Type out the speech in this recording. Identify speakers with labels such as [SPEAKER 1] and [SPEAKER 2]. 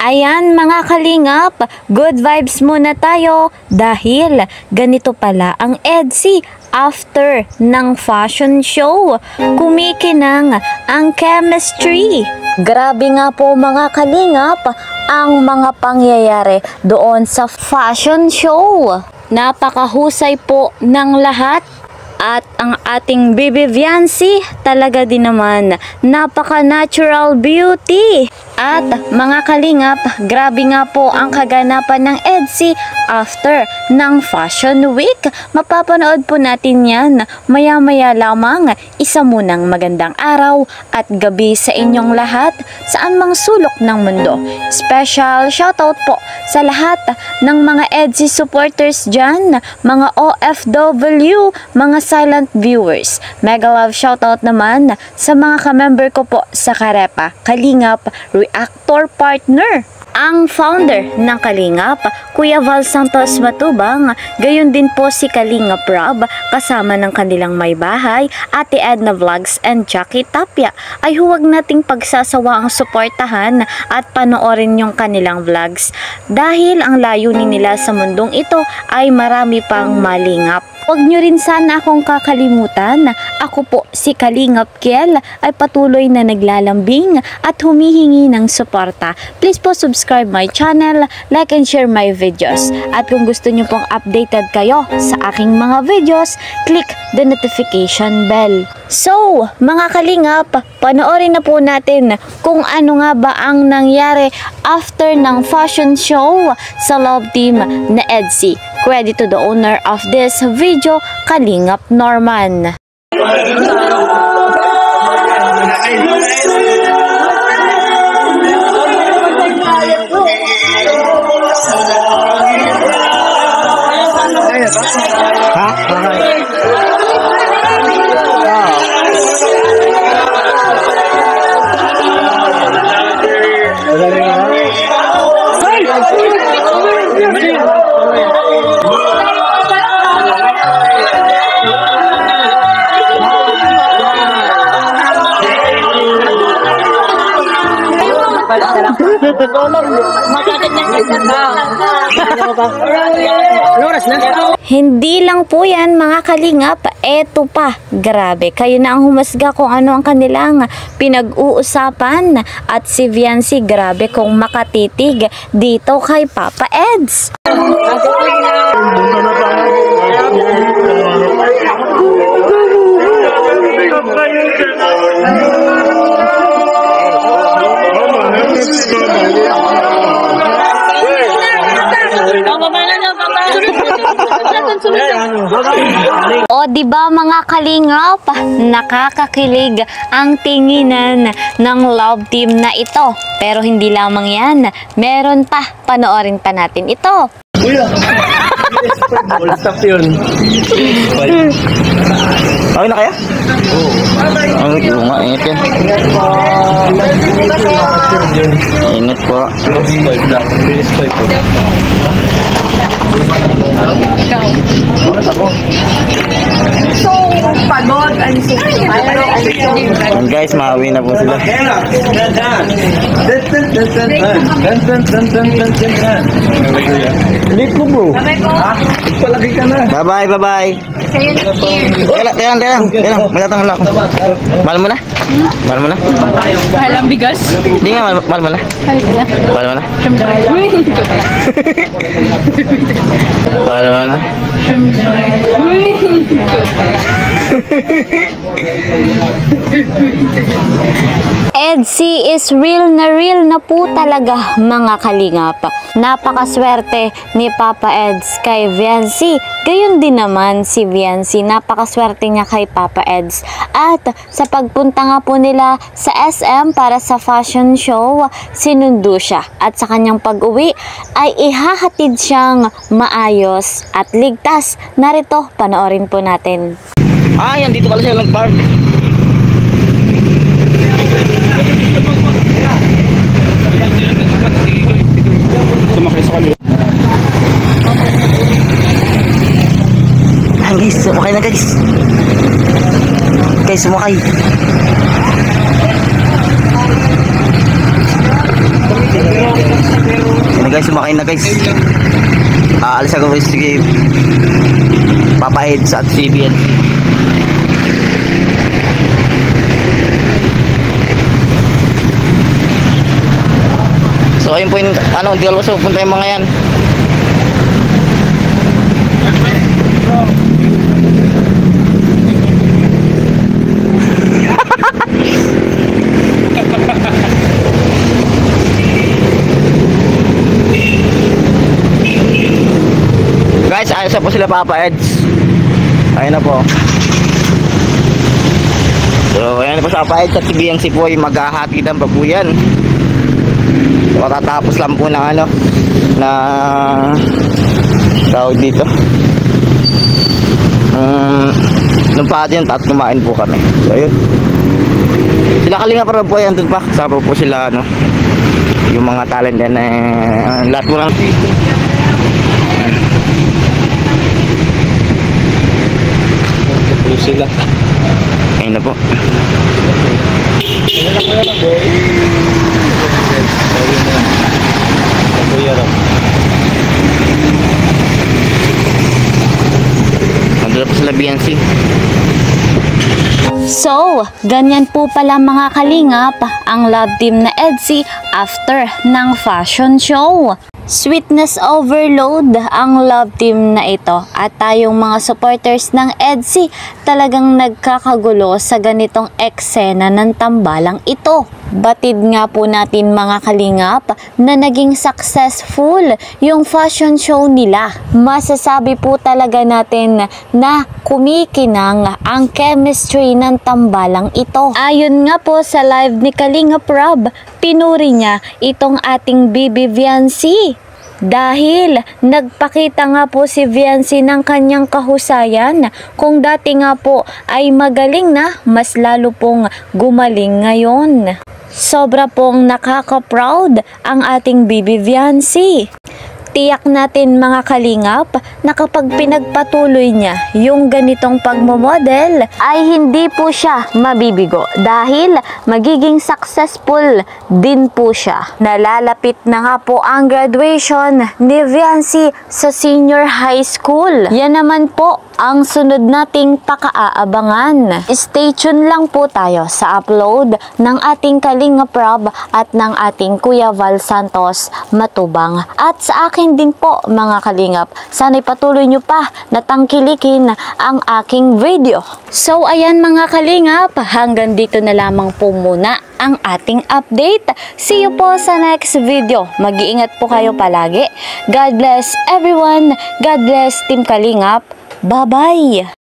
[SPEAKER 1] Ayan mga kalingap, good vibes muna tayo dahil ganito pala ang EDSI after ng fashion show. Kumikinang ang chemistry. Grabe nga po mga kalingap ang mga pangyayari doon sa fashion show. Napakahusay po ng lahat. At ang ating Bibi Viancy talaga din naman napaka-natural beauty. At mga kalingap, grabe nga po ang kaganapan ng EDSI after ng Fashion Week. Mapapanood po natin yan maya-maya lamang. Isa munang magandang araw at gabi sa inyong lahat saan mang sulok ng mundo. Special shoutout po sa lahat ng mga EDSI supporters dyan, mga OFW, mga silent viewers. Mega love shoutout naman sa mga ka-member ko po sa Karepa, Kalingap, Reactor Partner. Ang founder ng Kalingap, Kuya Val Santos Matubang, gayon din po si Kalingap Rob, kasama ng kanilang may bahay, Ate Edna Vlogs and Jackie Tapia, ay huwag nating pagsasawa ang suportahan at panoorin yung kanilang vlogs dahil ang layunin nila sa mundong ito ay marami pang malingap. Huwag nyo rin sana akong kakalimutan na ako po si Kalingap Kiel ay patuloy na naglalambing at humihingi ng suporta. Please po subscribe my channel, like and share my videos. At kung gusto nyo pong updated kayo sa aking mga videos, click the notification bell. So, mga kalingap, panoorin na po natin kung ano nga ba ang nangyari after ng fashion show sa love team na EDSI. Credit to the owner of this video, Kalingap Norman. Hindi lang po yan mga kalingap, eto pa, grabe, kayo na ang humasga kung ano ang kanilang pinag-uusapan. At si Viancy, grabe kung makatitig dito kay Papa Eds. O diba mga kalingap, nakakakilig ang tinginan ng love team na ito. Pero hindi lamang yan, meron pa, panoorin pa natin ito.
[SPEAKER 2] All stop yun. Okay na kaya? Oo. Oo nga, ingat yan. Ingat po.
[SPEAKER 3] So, pagod and
[SPEAKER 2] And guys, maawi na po sila. Late mo bro. Palagi ka na. Bye bye. Teka lang. Malatang lang ako. Mahal mo na? Mahal mo na?
[SPEAKER 3] mahal ang bigas.
[SPEAKER 2] Hindi nga, mahal mo na? Mahal mo na? Mahal mo na?
[SPEAKER 1] EDSI is real na po talaga mga kalingap. Napakaswerte ni Papa Eds kay Viancy. Gayon din naman si Viancy, napakaswerte niya kay Papa Eds. At sa pagpunta nga po nila sa SM para sa fashion show, sinundo siya. At sa kanyang pag-uwi ay ihahatid siyang maayos at ligtas. Narito, panoorin po natin.
[SPEAKER 2] Yan dito pala siya nag-park. Sumakay sa kanila. Guys, sumakay na guys. Guys, sumakay. Yan guys, sumakay na guys. Aalis ako guys, sige. Papa Eds at CBN. So ayun po yung di alwaso punta yung mga yan. Guys, ayos na po sila Papa Eds. Ayun na po. So ayun na po sa Papa Eds at si BNC po ay maghahatidan pa po yan. So matatapos lang po ng na tawag dito. Nung pa din at kumain po kami. So ayun. Sila Kalinga para po yan doon pa. Kasama po sila yung mga talent yan lahat mo lang sila. Ayun na po. Nandun po sila BNC.
[SPEAKER 1] So, ganyan po pala mga kalingap ang love team na EDSI after ng fashion show. Sweetness overload ang love team na ito at tayong mga supporters ng EDSI talagang nagkakagulo sa ganitong eksena ng tambalang ito. Batid nga po natin mga kalingap na naging successful yung fashion show nila. Masasabi po talaga natin na kumikinang ang chemistry ng tambalang ito. Ayon nga po sa live ni Kalingap Rob, pinuri niya itong ating Bibi Viancy. Dahil nagpakita nga po si Viancy ng kanyang kahusayan, kung dati nga po ay magaling na, mas lalo pong gumaling ngayon. Sobra pong nakaka-proud ang ating Bibi Viancy. Tiyak natin mga kalingap na kapag pinagpatuloy niya yung ganitong pagmomodel ay hindi po siya mabibigo dahil magiging successful din po siya. Nalalapit na nga po ang graduation ni Viancy sa senior high school. Yan naman po ang sunod nating pakaaabangan. Stay tuned lang po tayo sa upload ng ating Kalingap Rob at ng ating Kuya Val Santos Matubang. At sa akin din po mga kalingap, sana'y patuloy nyo pa na tangkilikin ang aking video. So ayan mga kalingap, hanggang dito na lamang po muna ang ating update. See you po sa next video. Mag-iingat po kayo palagi. God bless everyone. God bless Team Kalingap. Bye-bye!